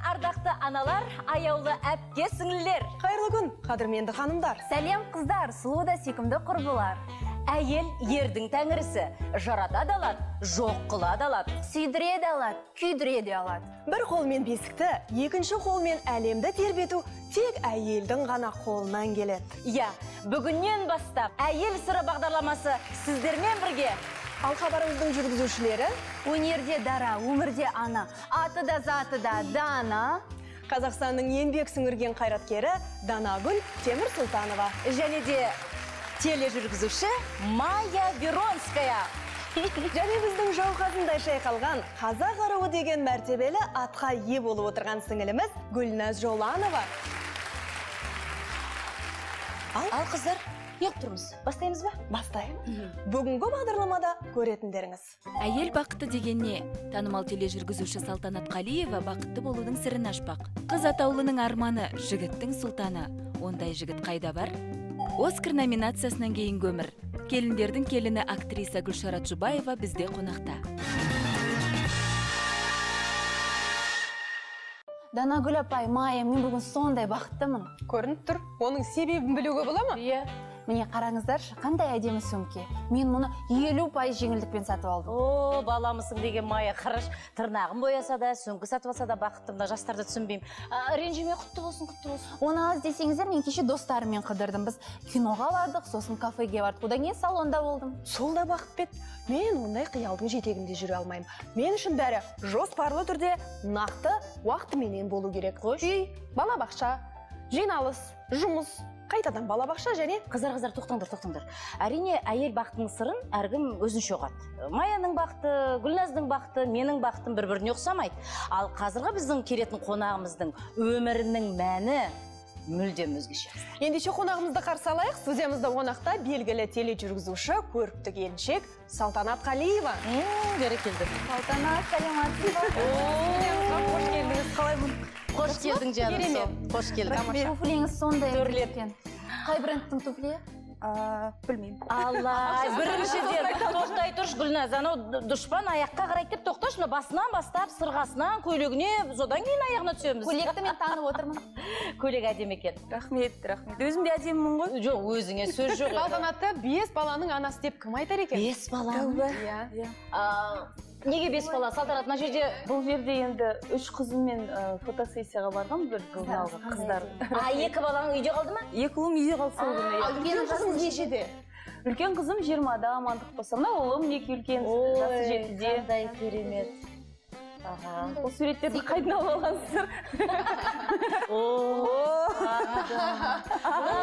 ардақты аналар, аяулы әпке сіңлілер. Қайырлы күн, қадірменді ханымдар. Сәлем қыздар, сұлу да сүйкімді құрбылар. Әйел ердің тәңірісі, жарата да алады, жоқ қыла да алады, сүйдіре де алады, күйдіре де алады. Бір қолмен бесікті, екінші қолмен әлемді тербету тек әйелдің ғана қолынан келеді. Я, бүгіннен бастап әйел сыры бағдарламасы сіздермен бірге. Ал хабарымыздың жүргізушілері Өнерде дара, өмірде ана, аты да заты да Дана. Қазақстанның еңбек сіңірген қайраткері Данагүл Темір Сұлтанова. Және де тележүргізуші Майя Веронская. Және біздің жауқазындай шайқалған қазақ аруы деген мәртебелі атқа ие болып отырған сіңіліміз Гүлназ Жоланова. Ал қыздар, неғып тұрмыз? Бастаймыз ба? Бастайын. Бүгінгі бағдарламада көретіндеріңіз. Әйел бақытты дегенне, танымал тележүргізуші Салтанат Қалиева бақытты болудың сырын ашпақ. Қыз атаулының арманы, жігіттің сұлтаны. Ондай жігіт қайда бар? Оскар номинациясынан кейінгі өмір. Келіндердің келіні актриса Гүлшарат Жұбаева бізде қонақта. Данагүл апай, Майя, мен бүгін сондай бақыттымын. Көрініп тұр, оның себебін білуге бола ма? Иә. Міне қараңыздаршы, қандай әдемі сөмке. Мен мұны 50% жеңілдікпен сатып алдым. О, баламысың деген Майя, қараш, тырнағын бояса да, сөмке сатып алса да бақыттымда, жастарды түсінбеймін. Ренжіме құтты болсын, құтты болсын. Оны аз десеңіздер, мен кеше достарыммен қыдырдым. Біз киноға бардық, сосын кафеге бардық. Одан кейін салонда болдым. Сол да бақыт бет. Мен ондай қиялдың жетегінде жүре алмаймын. Мен үшін бәрі жоспарлы түрде нақты уақытыменен болу керек. Үй, балабақша, жиналыс, жұмыс, қайтадан балабақша және Қыздар, тоқтаңдар. Әрине, әйел бақытының сырын әркім өзінше ұғады. Майяның бақыты, Гүлназдың бақыты, менің бақытым бір-біріне ұқсамайды. Ал қазіргі біздің келетін қонағымыздың өмірінің мәні мүлдем өзгеше. Ендеше қонағымызды қарсы алайық. Студиямызда қонақта белгілі тележүргізуші, көрікті келіншек Салтанат Қалиева. Бәрекелді. Салтанат, сәлематсыз ба? Қош келдіңіз. Қалай бұл? Қош келдің жаным. Қош келдің. Туфлиңіз сондай Төрлеткен. Қай брендтің туфли? Білмеймін. Алла, біріншіден тоқтай тұрш Гүлназ, анау дұшпан аяққа қарайды деп тоқташы, басынан бастап, сырғасынан, көйлегіне, содан кейін аяғына түсеміз. Көйлекті мен танып отырмын. Көйлек әдемі екен. Рахмет. Өзім де әдемімін ғой. Жоқ, өзіңе сөз жоқ. Салтанатты 5 баланың анасы деп кім айтар екен? 5 бала. Неге 5 бала? Салтанат, мына жерде Бұл жерде енді 3 қызыммен фотосессияға барғам, бір журналға қыздар. 2 балаң үйде қалды ма? 2 ұлым үйде қалды сол күні. Үлкен қызыңыз нешеде? Үлкен қызым 20-да амандық болса, мына ұлым 2 үлкен, жасы 7-де. Қандай керемет. Бұл суреттерді қайдан алып алғансыздар?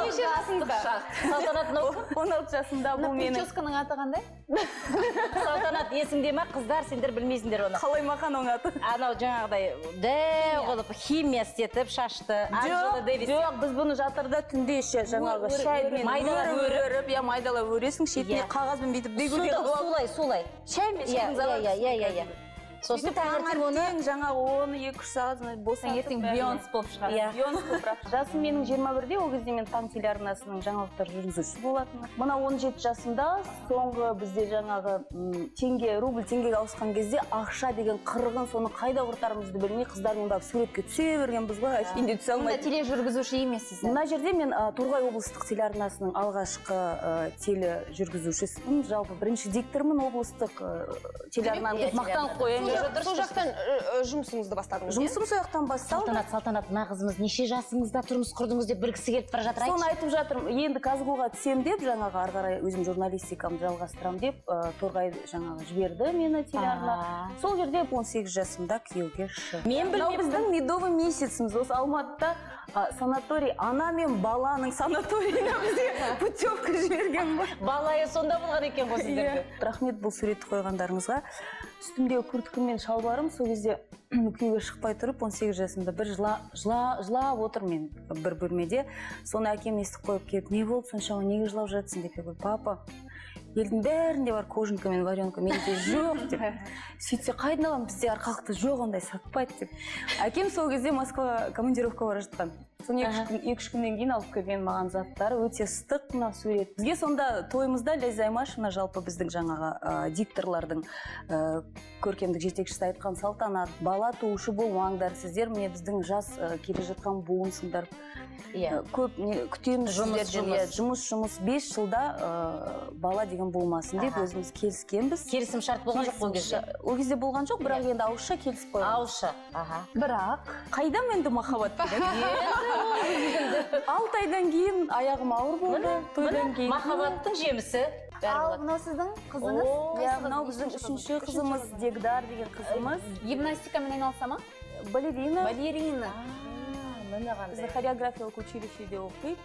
Неше жасыңызда? Салтанат, 16 жасымда бұл менің. Прическаның аты қандай? Салтанат, есіңде ма? Қыздар, сендер білмейсіңдер оны. Қалай мақан оң аты? Анау жаңағыдай дәу қылып химия істетіп шашты. Жоқ, біз бұны жатырда түнде ше жаңағы шаймен өріп, майдалап өресің, шетіне қағазбен бүйтіп бегудегі Солай. шаймен Иә. Сосын таңертең оны жаңағы 10-2 сағат босатып Ертең Бейонс болып шығады. Бейонс болып. Жасым менің 21-де, ол кезде мен таң телеарнасының жаңалықтар жүргізушісі болатынмын. Мына 17 жасымда соңғы бізде жаңағы рубль теңгеге ауысқан кезде ақша деген қырғын, соны қайда құртарымызды білмей қыздармен барып суретке түсе бергенбіз ғой, әшейінде түсе Мұнда алмайды. тележүргізуші емессіз. Мына жерде мен Торғай облыстық телеарнасының алғашқы тележүргізушісімін, жалпы бірінші диктормын облыстық телеарнаның деп мақтанып қояйын. Сол жақтан жұмысыңызды бастадыңыз. Жұмысым сол жақтан басталды. Салтанат, мына қызымыз неше жасыңызда тұрмыс құрдыңыз деп білгісі келіп бара жатыр. Соны айтып жатырмын. Енді Казгуға түсем деп, жаңағы ары қарай өзім журналистикамды жалғастырам деп, Торғай жаңағы жіберді мені телеарна. Сол жерде 18 жасымда күйеуге шығып. Мен білмеппін. Біздің медовый месяціміз осы Алматыда санаторий, ана мен баланың санаторийіне бізге путевка жіберген ғой. Балайы сонда болған екен ғой сіздерге. Рахмет бұл суретті қойғандарыңызға. Үстімдегі күрткі шалбарым сол кезде күйеуге шықпай тұрып 18 жасымда бір жылап отыр мен бір бөлмеде. Соны әкем естіп қойып келіп, не болды соншама, неге жылап жатсың деп еді. Папа, елдің бәрінде бар кожанка мен варенка, менде жоқ деп. Сөйтсе қайдан аламын, бізде арқалықта жоқ, ондай сатпайды деп. Әкем сол кезде Москваға командировка бара жатқан. Соны 2-3 күннен кейін алып келген маған заттары өте ыстық мына сурет. Бізге сонда тойымызда Ләзза Аймашевна жалпы біздің жаңағы дикторлардың көркемдік жетекшісі айтқан салтанат, бала туышы болмаңдар, сіздер міне біздің жас келе жатқан буынсыңдар. Көп күтеміз сіздерден, жұмыс 5 жылда бала деген болмасын деп өзіміз келіскенбіз. Келісім шарт болған жоқ ол кезде? Ол кезде болған жоқ, бірақ енді ауызша келісіп қойған. Ауызша, бірақ қайдам енді махаббат деген? 6 айдан кейін аяғым ауыр болды, тойдан кейін. Махаббаттың жемісі. Ал мынау сіздің қызыңыз? Мынау біздің 3-ші қызымыз, Дегдар деген қызымыз. Гимнастикамен айналыса ма? Балерина. Бізді хореографиялық училищеде оқиды.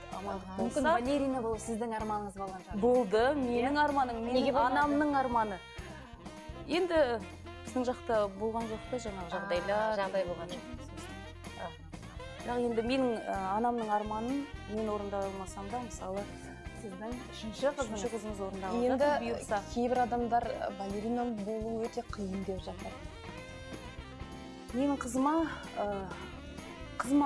Мүмкін балерина болу сіздің арманыңыз болған шығар. Болды, менің арманым, менің анамның арманы. Енді біздің жақта болған жоқ та жаңағы жағдайлар. Жағдай болған жоқ. Бірақ енді менің анамның арманын мен орындай алмасам да, мысалы, Сіздің 3-ші қызымыз орындаған. енді кейбір адамдар балерина болу өте қиын деп жатыр. Менің қызыма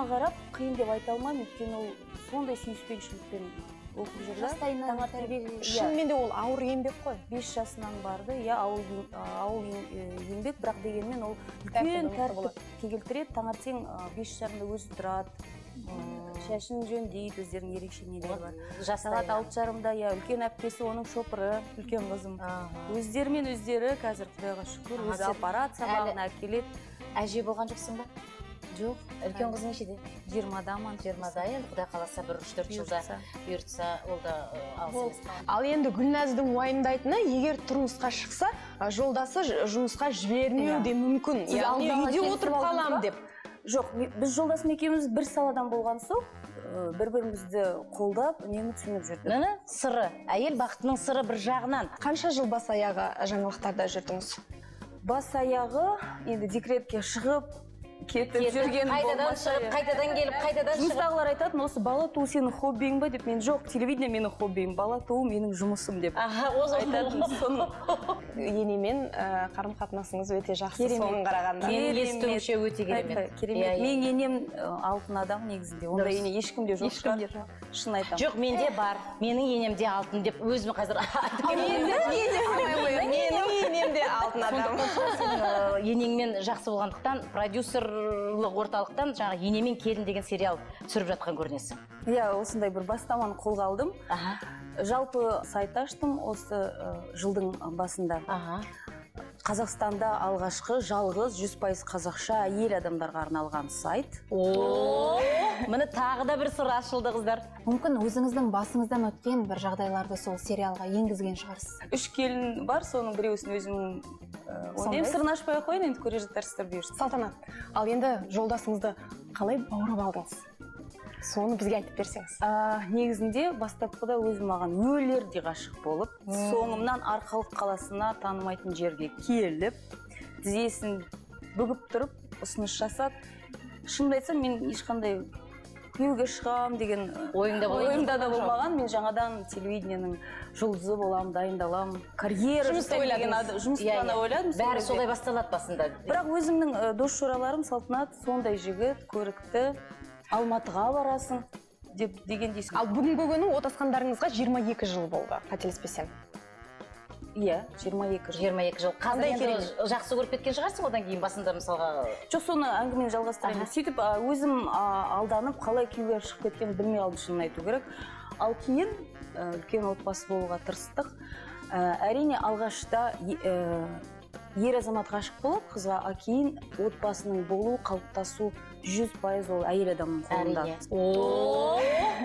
қарап қиын деп айта алмаймын, өйткені ол сондай сүйіспеншілікпен оқып жүрді. Жастайынан тәрбие. Шынымен де ол ауыр еңбек қой. 5 жасынан барды, ауыл еңбек, бірақ дегенмен ол үлкен тәртіпке келтіреді. Таңертең 5:30-да өзі тұрады, шашын жөндейді, өздерінің ерекше нелері бар. Сағат 6:30-да үлкен әпкесі, оның шопыры, үлкен қызым. Өздерімен өздері қазір Құдайға шүкір, өзі апарат сабағына әкеледі. Әже болған жоқсың ба? Жоқ, Үлкен қыз нешеде? 20-да. 20-да, енді Құдай қаласа бір 3-4 жылда бұйыртса, ол да алыс емес. Ал енді Гүлназдің уайымдайтыны, егер тұрмысқа шықса, жолдасы жұмысқа жібермеу де мүмкін. Яғни үйде отырып қалам деп. Жоқ, біз жолдасым екеуміз бір саладан болған соң, бір-бірімізді қолдап, үнемі түсініп жүрдік. Міне, сыры, әйел бақытының сыры бір жағынан. Қанша жыл бас аяғы жаңалықтарда жүрдіңіз? Бас аяғы, енді декретке шығып, кетіп жүрген қайтадан шығып, қайтадан келіп, қайтадан шығып. Жұмыстағылар айтатын, осы бала туу сенің хоббиің ба деп. Мен жоқ, телевидение менің хоббиім, бала туу менің жұмысым деп айтатын. Енемен қарым-қатынасыңыз өте жақсы соның қарағанда. Менің естуімше өте керемет. Мен енем алтын адам негізінде. Онда ене ешкімде жоқ шығар. Шын айтамын. Жоқ, менде бар. Менің енемде алтын деп өзім қазір Менің енемде алтын адам. енеңмен жақсы болғандықтан продюсерлық орталықтан жаңағы енемен келін деген сериал түсіріп жатқан көрінесің. Иә, осындай бір бастаманы қолға алдым. Жалпы сайт аштым осы жылдың басында. Қазақстанда алғашқы жалғыз 100% қазақша әйел адамдарға арналған сайт. Міне тағы да бір сыр ашылды, қыздар. Мүмкін өзіңіздің басыңыздан өткен бір жағдайларды сол сериалға енгізген шығарсыз. 3 келін бар, соның біреусін өзімнің оны сырын ашпай ақ қояйын, енді көре жатарсыздар бұйырса. Салтанат, ал енді жолдасыңызды қалай баурап алдыңыз? Соны бізге айтып берсеңіз. Негізінде бастапқыда өзім маған өлердей ғашық болып, соңымнан Арқалық қаласына танымайтын жерге келіп, тізесін бүгіп тұрып, ұсыныс жасап, шынымды айтсам, мен ешқандай күйеуге шығам деген ойымда да болмаған. Мен жаңадан телевидениенің жұлдызы болам, дайындалам, карьера жұмыс планы ойладым. Бәрі солай басталады басында. Бірақ өзімнің дос жораларым Салтанат сондай жігіт, көрікті, Алматыға барасың деген дейсің. Ал бүгінгі күні отасқандарыңызға 22 жыл болды, қателеспесем. Иә, 22 жыл. Қазір енді жақсы көріп кеткен шығарсың, одан кейін басында мысалға. Жоқ, соны әңгімені жалғастырайын. Сөйтіп өзім алданып, қалай күйеуге шығып кеткенін білмей қалдым, шынын айту керек. Ал кейін үлкен отбасы болуға тырыстық. Әрине алғашта ер азамат ғашық болады қызға, а кейін отбасының болу, қалыптасу 100% ол әйел адамның қолында.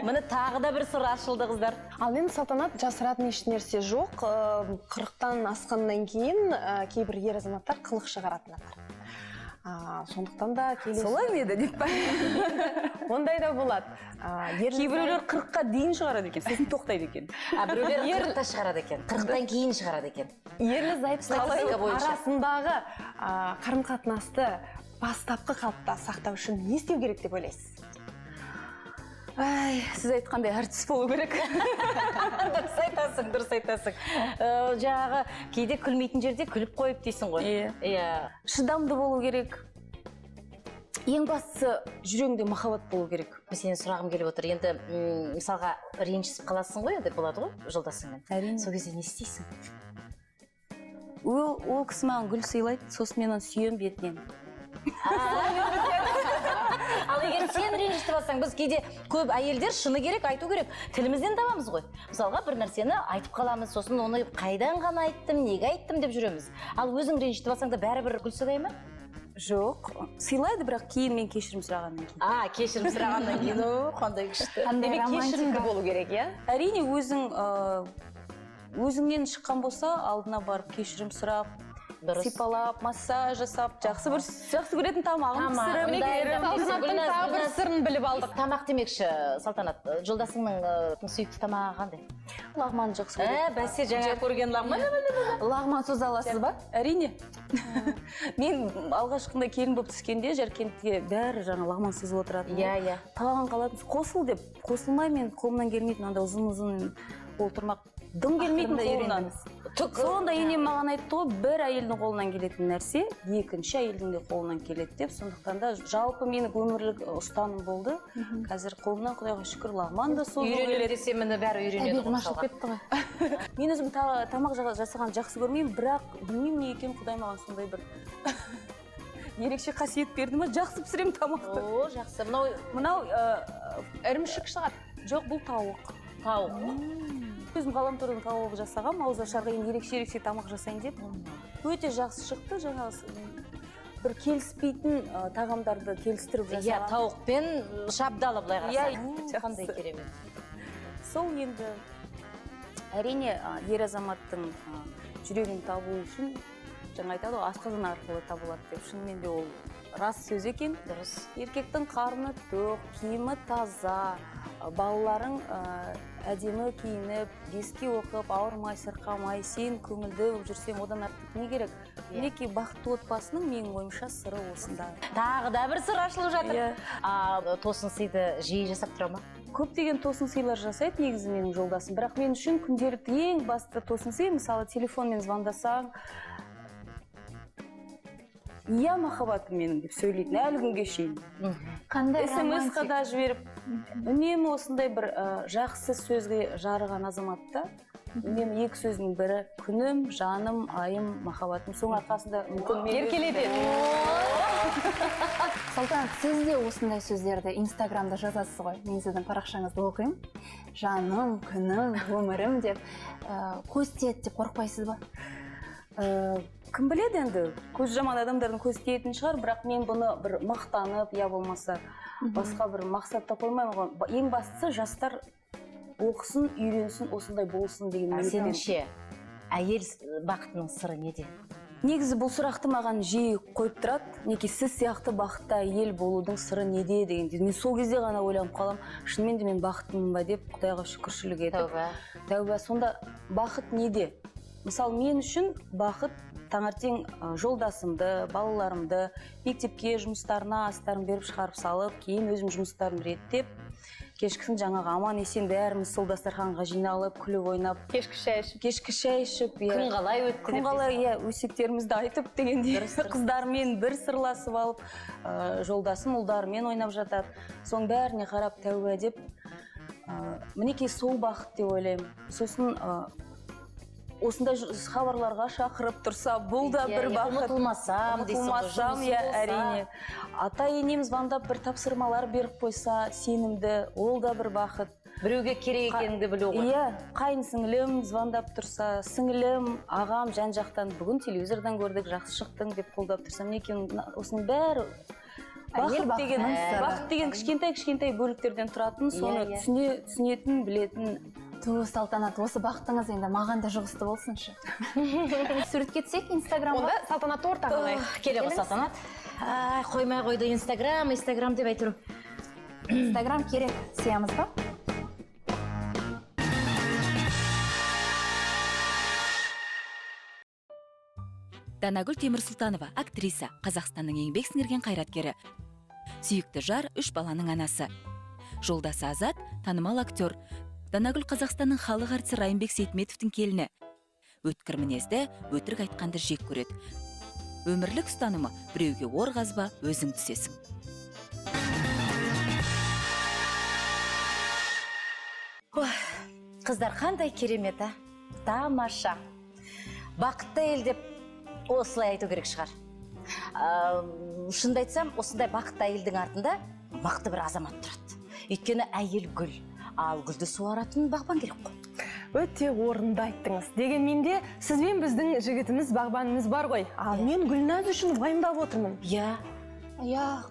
Міне тағы да бір сыр ашылды, қыздар. Ал енді Салтанат, жасыратын еш нәрсе жоқ. 40-тан асқаннан кейін кейбір ер азаматтар қылық шығаратыны бар. Сондықтан да солай ма еді деп па? Ондай да болады. Кейбіреулер 40-қа дейін шығарады екен, сосын тоқтайды екен. Біреулер 40-та шығарады екен, 40-тан кейін шығарады екен. Ерлі-зайыптылар арасындағы қарым-қатынасты бастапқы қалыпта сақтау үшін не істеу керек деп ойлайсыз? Сіз айтқандай әртіс болу керек. Дұрыс айтасың. Жаңағы кейде күлмейтін жерде күліп қойып дейсің ғой. Шыдамды болу керек. ең бастысы жүрегіңде махаббат болу керек. Сенен сұрағым келіп отыр. Енді мысалға ренжісіп қаласың ғой, енді болады ғой жолдасыңмен. Әрине. Сол кезде не істейсің? Ол кісі маған гүл сыйлайды, сосын мен оны сүйемін бетінен. Ал егер сен ренжітіп алсаң, біз кейде көп әйелдер шыны керек, айту керек. Тілімізден табамыз ғой. Мысалға бір нәрсені айтып қаламыз, сосын оны қайдан ғана айттым, неге айттым деп жүреміз. Ал өзің ренжітіп алсаң да бәрібір гүл сыйлай ма? Жоқ, сыйлайды, бірақ кейін мен кешірім сұрағаннан кейін. Кешірім сұрағаннан кейін, қандай күшті. Демек кешірімді болу керек, иә? Әрине өзіңнен шыққан болса, алдына барып кешірім сұрап, сипалап, массаж жасап, жақсы көретін тамағын пісіріп. Салтанаттың тағы бір сырын біліп алдық. Тамақ демекші, Салтанат, жолдасыңның сүйікті тамағы қандай? Лағман жақсы көреді. Бәсе жаңа көрген лағман. Лағман сөз аласыз ба? Әрине. Мен алғашқында келін болып түскенде Жаркентке бәрі жаңа лағман сызып отыратын. Иә. Таған қалатын, қосыл деп, қосылмай мен қолымнан келмейтін, анда ұзын ол тұрмақ дым келмейтін қолынан. Сонда енем маған айтты ғой, бір әйелдің қолынан келетін нәрсе, екінші әйелдің де қолынан келеді деп. Сондықтан да жалпы менің өмірлік ұстаным болды. Қазір қолымнан Құдайға шүкір лағман да сол Үйренемін десе мені бәрі үйренеді. Бетім ашылып кетті ғой. Мен өзім тамақ жасаған жақсы көрмеймін, бірақ білмеймін не екен, Құдай маған сондай бір ерекше қасиет берді ма, жақсы пісіремін тамақты. Жақсы. Мынау Ірімшік шығар. жоқ, бұл тауық. Өзім ғаламтордан тауып жасағам, ауызашарға ерекше тамақ жасайын деп. Өте жақсы шықты, жаңа бір келіспейтін тағамдарды келістіріп жасағам. Иә, тауықпен шабдалы былай қарасаң. Қандай керемет. Сол енді әрине ер азаматтың жүрегін табу үшін жаңа айтады ғой, асқазан арқылы табылады деп. Шынымен де ол рас сөз екен. Дұрыс. Еркектің қарны тоқ, киімі таза, балаларың әдемі киініп, беске оқып, ауырмай, сырқамай, сен көңілді болып жүрсең, одан артық не керек? Мінекей бақытты отбасының менің ойымша сыры осында. Тағы да бір сыр ашылып жатыр. Тосын сыйды жиі жасап тұра ма? Көптеген тосын сыйлар жасайды негізі менің жолдасым, бірақ мен үшін күнделікті ең басты тосын сый, мысалы телефонмен звондасаң, иә махаббатым менің деп сөйлейтін әлі күнге шейін. Қандай СМС-қа да жіберіп, үнемі осындай бір жақсы сөзге жарыған азаматта, үнемі екі сөздің бірі күнім, жаным, айым, махаббатым. Соның арқасында мүмкін Еркелетеді. Салтанат, сіз де осындай сөздерді Инстаграмда жазасыз ғой. Мен сіздің парақшаңызды оқимын. Жаным, күнім, өмірім деп. Көз тиеді деп қорықпайсыз ба? Кім біледі енді, көз жаман адамдардың көз тиетін шығар, бірақ мен бұны бір мақтанып, я болмаса басқа бір мақсатта қоймаймын ғой. Ең бастысы жастар оқысын, үйренсін, осындай болсын деген ниетпен. Сеніңше әйел бақытының сыры неде? Негізі бұл сұрақты маған жиі қойып тұрады. Неке сіз сияқты бақытты әйел болудың сыры неде деген. Мен сол кезде ғана ойланып қалам, шынымен де мен бақыттымын ба деп Құдайға шүкіршілік етіп. Тәуба. Сонда бақыт неде? Мысалы, мен үшін бақыт таңертең жолдасымды, балаларымды мектепке жұмыстарына астарын беріп шығарып салып, кейін өзім жұмыстарын реттеп, кешкісін жаңағы аман есен бәріміз сол дастарханға жиналып, күліп ойнап, кешкі шай ішіп, күн қалай өтті деп. Күн қалай, иә, өсектерімізді айтып дегенде, қыздармен бір сырласып алып, жолдасым ұлдарымен ойнап жатады. Соның бәріне қарап тәуба деп, мінекей сол бақыт деп ойлаймын. Сосын осындай хабарларға шақырып тұрса, бұл да бір бақыт. Ұмытылмасам, әрине. Ата-енем звондап бір тапсырмалар беріп қойса, сенімді, ол да бір бақыт. Біреуге керек екеніңді білу ғой. Иә, қайын сіңілім звондап тұрса, сіңілім, ағам жан-жақтан бүгін телевизордан көрдік, жақсы шықтың деп қолдап тұрса, мінекей осының бәрі бақыт деген кішкентай бөліктерден тұратын, соны түсінетін, білетін. Салтанат, осы бақытыңыз енді маған да жұғысты болсыншы. Сурет кетсек Инстаграмға? Онда Салтанатты ортаға алайық. Келе ғой Салтанат. Қоймай қойды Инстаграм деп айтыру. Инстаграм керек, сиямыз ба? Данагүл Темірсұлтанова, актриса, Қазақстанның еңбек сіңірген қайраткері. Сүйікті жар, 3 баланың анасы. Жолдасы Азат, танымал актер. Данагүл Қазақстанның халық әртісі Райымбек Сейтметовтің келіні. Өткір мінезді, өтірік айтқанды жек көреді. Өмірлік ұстанымы біреуге ор қазба, өзің түсесің. Қыздар қандай керемет, а? Тамаша. Бақытты ел деп осылай айту керек шығар. Шынды айтсам, осындай бақытты әйелдің артында мықты бір азамат тұрады. Өйткені әйел гүл, ал гүлді суаратын бағбан керек қой. Өте орынды айттыңыз. Дегенмен де сізбен біздің жігітіміз бағбанымыз бар ғой. Ал мен Гүлназ үшін уайымдап отырмын. Иә,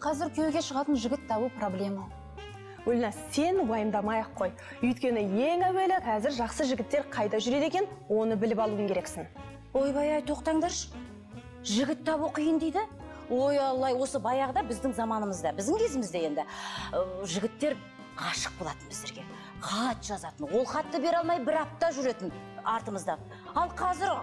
қазір күйеуге шығатын жігіт табу проблема. Гүлназ, сен уайымдамай-ақ қой. Өйткені ең әуелі қазір жақсы жігіттер қайда жүреді екен, оны біліп алуың керексің. Ойбай, тоқтаңдаршы. Жігіт табу қиын дейді. Ой Аллай, осы баяғыда біздің заманымызда, біздің кезімізде енді жігіттер ғашық болатын біздерге. Хат жазатын. Ол хатты бере алмай бір апта жүретін артымыздан. Ал қазір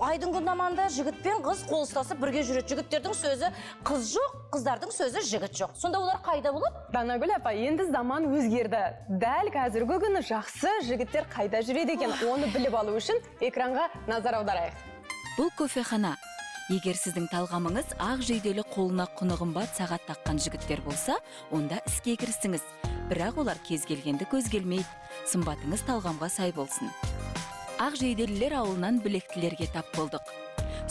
айдың күн аманда жігіт пен қыз қол ұстасып бірге жүреді. Жігіттердің сөзі қыз жоқ, қыздардың сөзі жігіт жоқ. Сонда олар қайда болады? Данагүл апа, енді заман өзгерді. Дәл қазіргі күні жақсы жігіттер қайда жүреді екен, оны біліп алу үшін экранға назар аударайық. Бұл кофехана. Егер сіздің талғамыңыз ақ жейделі қолына құны қымбат сағат таққан жігіттер болса, онда іске кірісіңіз. Бірақ олар кез келгенді көз келмейді. Сымбатыңыз талғамға сай болсын. Ақ жейделілер ауылынан білектілерге тап болдық.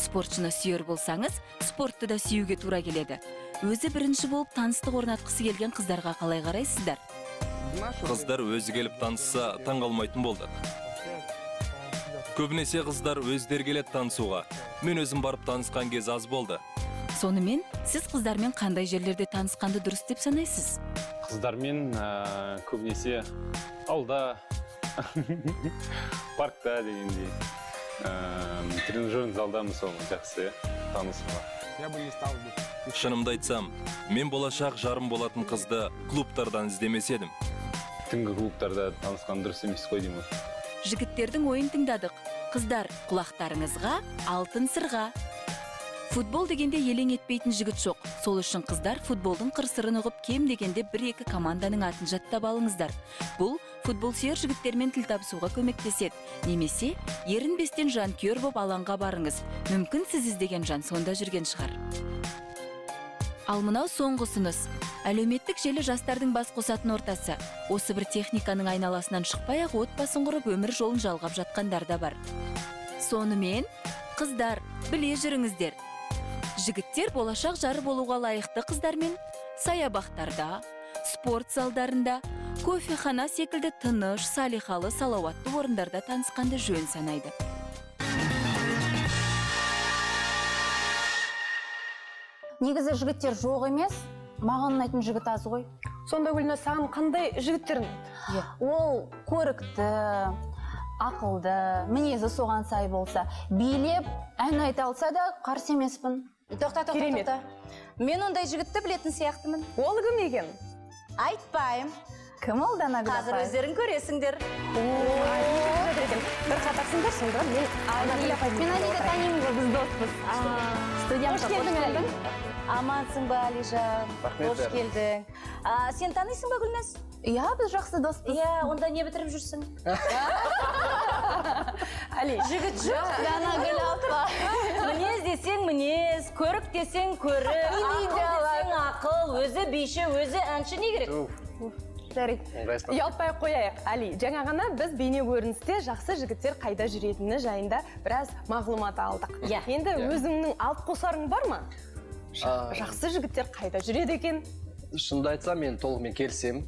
Спортшыны сүйер болсаңыз, спортты да сүюге тура келеді. Өзі бірінші болып таныстық орнатқысы келген қыздарға қалай қарайсыздар? Қыздар өзі келіп танысса, таңғалмайтын болдық. Көбінесе қыздар өздер келеді танысуға. Мен өзім барып танысқан кез аз болды. Сонымен, сіз қыздармен қандай жерлерде танысқанды дұрыс деп санайсыз? Қыздармен көбінесе ауылда, паркта дегендей, тренажерный залда мысалы жақсы танысуға. Шынымды айтсам, мен болашақ жарым болатын қызды клубтардан іздемес едім. Түнгі клубтарда танысқан дұрыс емес қой деймін. Жігіттердің ойын тыңдадық. Қыздар, құлақтарыңызға алтын сырға. Футбол дегенде елең етпейтін жігіт жоқ. Сол үшін қыздар футболдың қыр-сырын ұғып, кем дегенде 1-2 команданың атын жаттап алыңыздар. Бұл футбол сүйер жігіттермен тіл табысуға көмектеседі. Немесе ерінбестен жанкүйер боп алаңға барыңыз. Мүмкін сіз іздеген жан сонда жүрген шығар. Ал мынау соңғы ұсыныс. Әлеуметтік желі жастардың бас қосатын ортасы. Осы бір техниканың айналасынан шықпай-ақ отбасын құрып өмір жолын жалғап жатқандар да бар. Сонымен, қыздар, біле жүріңіздер. Жігіттер болашақ жары болуға лайықты қыздармен саябақтарда, спорт залдарында, кофехана секілді тыныш, салихалы, салауатты орындарда танысқанды жөн санайды. Негізі жігіттер жоқ емес, маған ұнайтын жігіт аз ғой. Сонда Гүлназ, саған қандай жігіттер ұнайды? Ол көрікті, ақылды, мінезі соған сай болса, билеп, ән айта алса да қарсы емеспін. Тоқта. Мен ондай жігітті білетін сияқтымын. Ол кім екен? Айтпайым. Кім ол Данагүл апай? Қазір өздерің көресіңдер. Бір қатарсыңдар, сонда мен Данагүл апай. Мен Алиді танимын ғой, біз доспыз. Студентқа қош келдің. Амансың ба, Алижан? Қош келдің. Сен танисың ба, Гүлназ? Иә, біз жақсы доспыз. Иә, онда не бітіріп жүрсің? Али, Жігіт жоқ. Данагүл апа. Мінез десең мінез, көрік десең көрік, ақыл десең ақыл, өзі биші, өзі әнші не керек? жарайды. Ұялтпай қояйық. Али, жаңа ғана біз бейне көріністе жақсы жігіттер қайда жүретіні жайында біраз мағлұмат алдық. Енді өзіңнің алып қосарың бар ма? Жақсы жігіттер қайда жүреді екен? Шынымды айтсам, мен толығымен келісемін.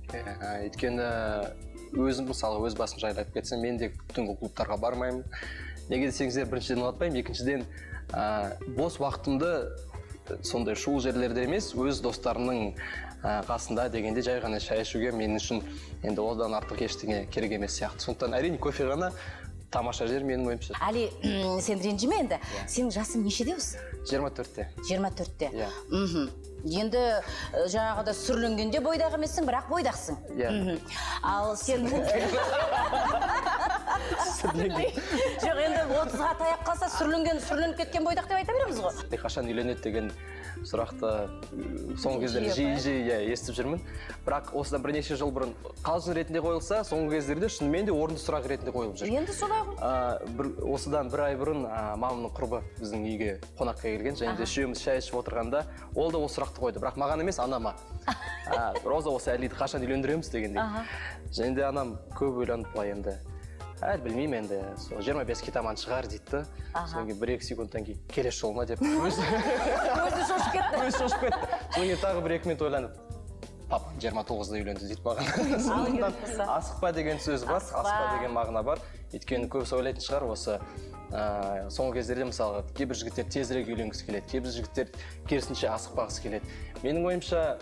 Өйткені өзім мысалы өз басым жайлы айтып кетсем, мен де түнгі клубтарға бармаймын. Неге десеңіздер, біріншіден ұнатпаймын, екіншіден бос уақытымды сондай шоу жерлерде емес, өз достарымның қасында дегенде жай ғана шай ішуге мен үшін енді одан артық ештеңе керек емес сияқты. Сондықтан әрине кофехана тамаша жер менің ойымша. Али, сен ренжіме енді. Сенің жасың нешеде осы? 24-те. 24-те. Иә. Енді жаңағыда сүрленгенде бойдағы емессің, бірақ бойдақсың. Иә. Ал сен... Жоқ, енді 30-ға таяп қалса сүрленіп кеткен бойдақ деп айта береміз ғой. Қашан үйленеді деген сұрақты соңғы кездерде жиі естіп жүрмін. Бірақ осыдан бірнеше жыл бұрын қалжың ретінде қойылса, соңғы кездерде шынымен де орынды сұрақ ретінде қойылып жүр. Енді солай ғой. Осыдан бір ай бұрын мамамның құрбы біздің үйге қонаққа келген, және де үшеуміз шай ішіп отырғанда ол да осы сұрақты қойды, бірақ маған емес, анама. Роза, осы Әлиді қашан үйлендіреміз дегендей. Және де анам көп ойланып былай енді әлі білмеймін енді сол 25-ке таман шығар дейді да. Содан кейін 1-2 секундтан кейін келесі жолы ма деп өзі шошып кетті. өзі шошып кетті. Содан кейін тағы 1-2 минут ойланып, папа 29-да үйленді дейді маған. Асықпа деген сөз бар, асықпа деген мағына бар. Өйткені көбісі ойлайтын шығар осы соңғы кездерде мысалға кейбір жігіттер тезірек үйленгісі келеді, кейбір жігіттер керісінше асықпағысы келеді. Менің ойымша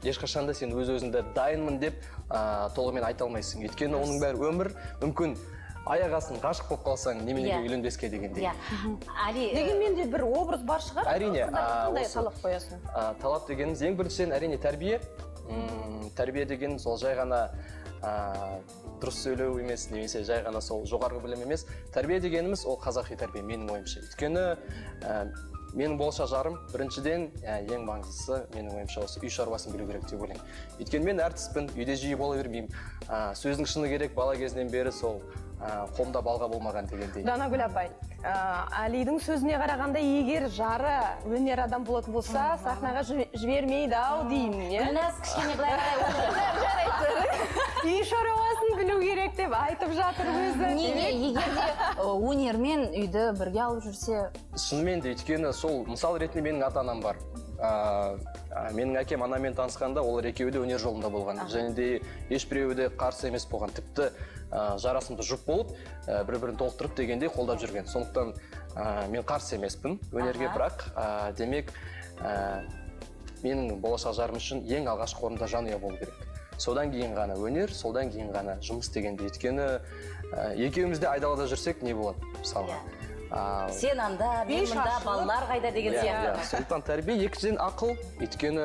ешқашан да сен өз-өзіңді дайынмын деп толығымен айта алмайсың. Өйткені оның бәрі өмір, мүмкін аяқ астын ғашық болып қалсаң неменеге үйленбеске дегендей. Али, дегенмен де бір образ бар шығар. Әрине, қандай талап қоясың? Талап дегеніміз ең біріншіден әрине тәрбие. Тәрбие деген сол жай ғана дұрыс сөйлеу емес, немесе жай ғана сол жоғарғы білім емес. Тәрбие дегеніміз ол қазақи тәрбие менің ойымша. Өйткені менің болашақ жарым біріншіден ең маңыздысы менің ойымша осы үй шаруасын білу керек деп ойлаймын. Өйткені мен әртіспін, үйде жиі бола бермеймін. Сөздің шыны керек, бала кезінен бері сол қолымда балға болмаған дегендей. Данагүл апай, Алидің сөзіне қарағанда егер жары өнер адам болатын болса, сахнаға жібермейді-ау деймін, иә? Гүлназ кішкене былай қарай Үй шаруасын білу керек деп айтып жатыр өзі. Неге егер де өнермен үйді бірге алып жүрсе? Шынымен де, өйткені сол мысал ретінде менің ата-анам бар. Менің әкем анамен танысқанда олар екеуі де өнер жолында болған. Және де ешбіреуі де қарсы емес болған. Тіпті жарасымды жұп болып, бір-бірін толықтырып дегендей қолдап жүрген. Сондықтан мен қарсы емеспін өнерге, бірақ демек менің болашақ жарым үшін ең алғашқы орында жанұя болу керек. Содан кейін ғана өнер, содан кейін ғана жұмыс дегенде. Өйткені екеуміз де айдалада жүрсек не болады мысалға. Сен анда, мен мұнда, балалар қайда деген сияқты. Сондықтан тәрбие, екіншіден ақыл. Өйткені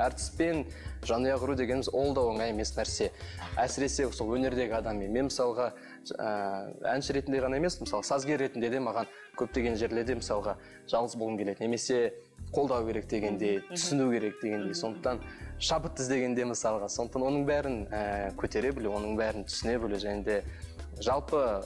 әртіспен жанұя құру дегеніміз ол да оңай емес нәрсе. Әсіресе сол өнердегі адаммен. Мен мысалға әнші ретінде ғана емес, мысалы сазгер ретінде де маған көптеген жерлерде мысалға жалғыз болғым келеді. Немесе қолдау керек дегенде, түсіну керек дегенде. Сондықтан шабыт іздегенде мысалға. Сондықтан оның бәрін көтере білу, оның бәрін түсіне білу, және де жалпы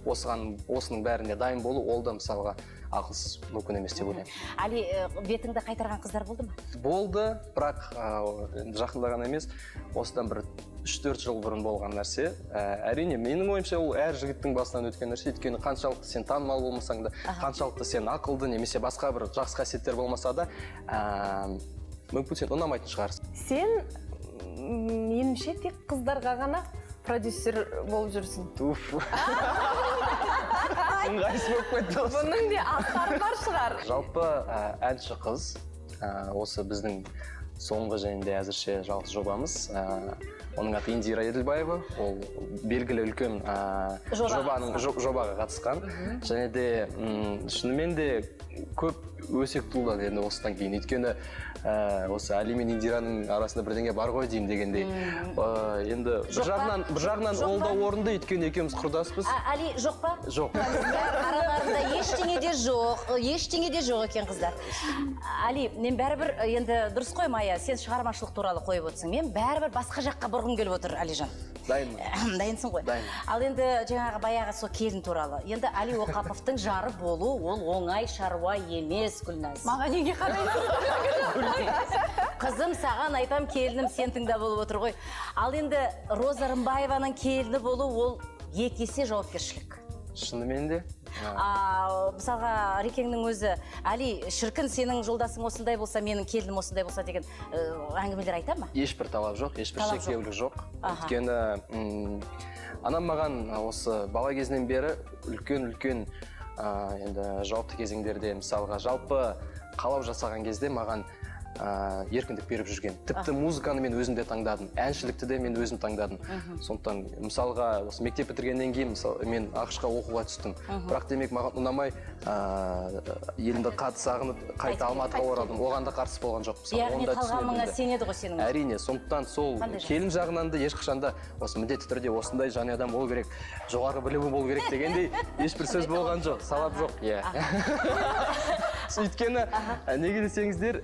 осының бәріне дайын болу, ол да мысалға ақылсыз мүмкін емес деп ойлаймын. Али, бетіңді қайтарған қыздар болды ма? Болды, бірақ жақында ғана емес, осыдан бір 3-4 жыл бұрын болған нәрсе. Әрине, менің ойымша ол әр жігіттің басынан өткен нәрсе. Өйткені қаншалықты сен танымал болмасаң да, қаншалықты сен ақылды немесе басқа бір жақсы қасиеттер болмаса да, мүмкін сен ұнамайтын шығарсың. Сен меніңше тек қыздарға ғана продюсер болып жүрсің. Туф. Ыңғайсыз болып кетті осы. Бұның де астары бар шығар. Жалпы әнші қыз, осы біздің соңғы және де әзірше жалғыз жобамыз. Оның аты Индира Еділбаева. Ол белгілі үлкен жобаға қатысқан. Және де шынымен де көп өсек туылады енді осыдан кейін. Өйткені осы Али мен Индираның арасында бірдеңе бар ғой деймін дегендей. Енді бір жағынан ол да орынды, өйткені екеуміз құрдаспыз. Али жоқ па? Жоқ. Араларында ештеңе де жоқ екен қыздар. Али, мен бәрібір енді дұрыс қой, Майя, сен шығармашылық туралы қойып отырсың. Мен бәрібір басқа жаққа бұрғым келіп отыр, Алижан. Дайынмын. Дайынсың ғой. Дайынмын. Ал енді жаңағы баяғы сол келін туралы. Енді Али Оқаповтың жары болу, ол оңай шаруа емес, Гүлназ. Маған неге қарайсың? Қызым, саған айтам, келінім сен тыңдап болып отыр ғой. Ал енді Роза Рымбаеваның келіні болу, ол екі есе жауапкершілік. Шынымен де. Мысалға Рекеңнің өзі, Али, шіркін сенің жолдасың осындай болса, менің келінім осындай болса деген әңгімелер айта ма? Ешбір талап жоқ, ешбір шектеулік жоқ. Өйткені анам маған осы бала кезінен бері үлкен енді жауапты кезеңдерде мысалға жалпы қалау жасаған кезде маған еркіндік беріп жүрген. Тіпті музыканы мен өзім де таңдадым, әншілікті де мен өзім таңдадым. Сондықтан мысалға осы мектеп бітіргеннен кейін мен ақш-қа оқуға түстім. Бірақ демек маған ұнамай елімді қатты сағынып қайта Алматыға оралдым. Оған да қарсы болған жоқпын. Яғни қалғаныңа сенеді ғой сенің. Әрине, сондықтан сол келін жағынан да ешқашанда осы міндетті түрде осындай және адам болу керек, жоғары білімі болу керек дегендей ешбір сөз болған жоқ, салап жоқ. Өйткені неге десеңіздер,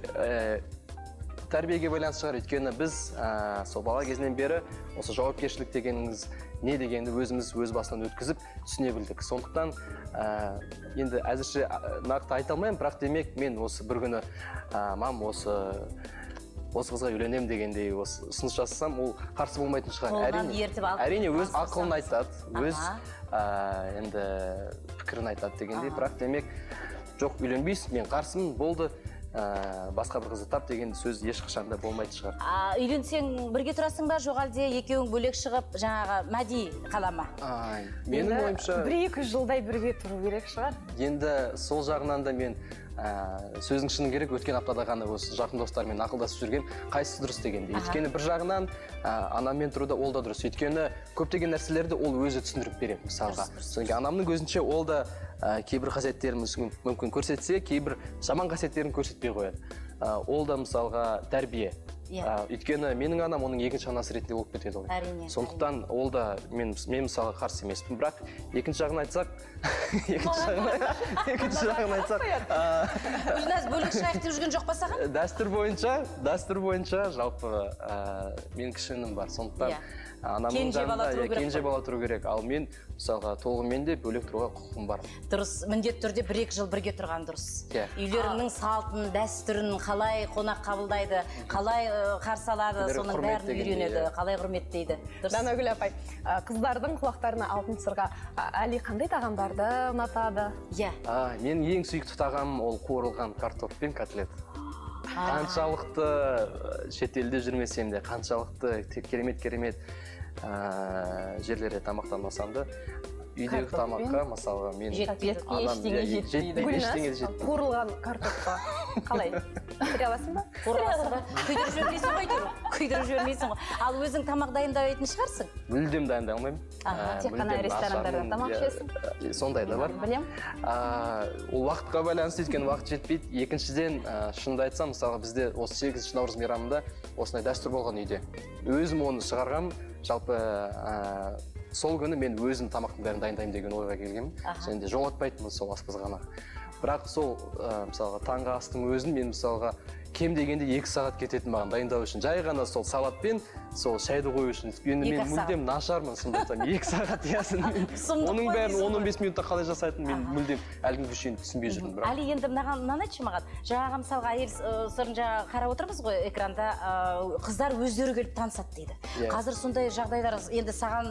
тәрбиеге байланысты шығар. Өйткені біз сол бала кезінен бері осы жауапкершілік дегеніңіз не дегенді өзіміз өз басынан өткізіп түсіне білдік. Сондықтан енді әзірше нақты айта алмаймын, бірақ демек мен осы бір күні мам осы осы қызға үйленемін дегендей осы ұсыныс жасасам, ол қарсы болмайтын шығар. Қолынан ертіп алып Әрине өз басып ақылын айтады, өз енді пікірін айтады дегендей, бірақ демек жоқ, үйленбейсің, мен қарсымын, болды, басқа бір қызды тап деген сөз ешқашанда болмайтын шығар. Үйленсең бірге тұрасың ба, жоқ әлде екеуің бөлек шығып жаңағы мәди қала ма? Менің ойымша 1-2 жылдай бірге тұру керек шығар. енді сол жағынан да мен сөздің шыны керек, өткен аптада ғана осы жақын достармен ақылдасып жүрген қайсысы дұрыс дегенде. Өйткені бір жағынан анаммен тұруда ол да дұрыс. Өйткені көптеген нәрселерді ол өзі түсіндіріп береді мысалға. Содан анамның көзінше ол да кейбір қасиеттерін мүмкін көрсетсе, кейбір жаман қасиеттерін көрсетпей қояды. Ол да мысалға тәрбие. Өйткені менің анам оның екінші анасы ретінде болып кетеді ғой. Әрине. Сондықтан ол да мен мысалға қарсы емеспін. Бірақ екінші жағын айтсақ, екінші жағын айтсақ, Гүлназ бөлек шығайық деп жүрген жоқ па саған? дәстүр бойынша жалпы мен кішінім бар. Сондықтан анамның жанында кенже бала тұру керек. Ал мен мысалға толығымен де бөлек тұруға құқығым бар. Дұрыс, міндетті түрде 1-2 жыл бірге тұрған дұрыс. Үйлеріңнің салтын, дәстүрін қалай қонақ қабылдайды, қалай қарсы алады, соның бәрін үйренеді, қалай құрметтейді. Данагүл апай, қыздардың құлақтарына алтын сырға Әли қандай тағамдарды ұнатады? Менің ең сүйікті тағамым ол қуырылған картоп пен котлет. Қаншалықты шетелде жүрмесем де, қаншалықты керемет жерлерде тамақтанмасам да, үйдегі тамаққа мысалға мен Ештеңе жетпейді. Қуырылған картопқа қалай? Көре аласың ба? Күйдіріп жібермейсің ғой. Ал өзің тамақ дайындайтын шығарсың? Мүлдем дайындай алмаймын. Тек қана ресторандарда тамақ ішесің? Сондай да бар. Білем. Ол уақытқа байланысты, өйткені уақыт жетпейді. Екіншіден, шынымды айтсам, мысалға бізде осы 8 наурыз мейрамында осындай дәстүр болған үйде. Өзім оны шығарғам, жалпы сол күні мен өзім тамақтың бәрін дайындаймын деген ойға келгенмін. Және де жоғалтпайтынмын сол асқазанға. Бірақ сол мысалға таңғы астың өзін мен мысалға кем дегенде 2 сағат кететін маған дайындау үшін. Жай ғана сол салатпен сол шайды қою үшін. Енді мен мүлдем нашармын, сонда айтсам 2 сағат ясын. Оның бәрін 15 минутта қалай жасайтын мен мүлдем әлі күнге шейін түсінбей жүрмін. Әли, енді мынаны айтшы маған. Жаңағы мысалға әйел сырын жаңа қарап отырмыз ғой экранда, қыздар өздері келіп танысады дейді. Қазір сондай жағдайлар енді саған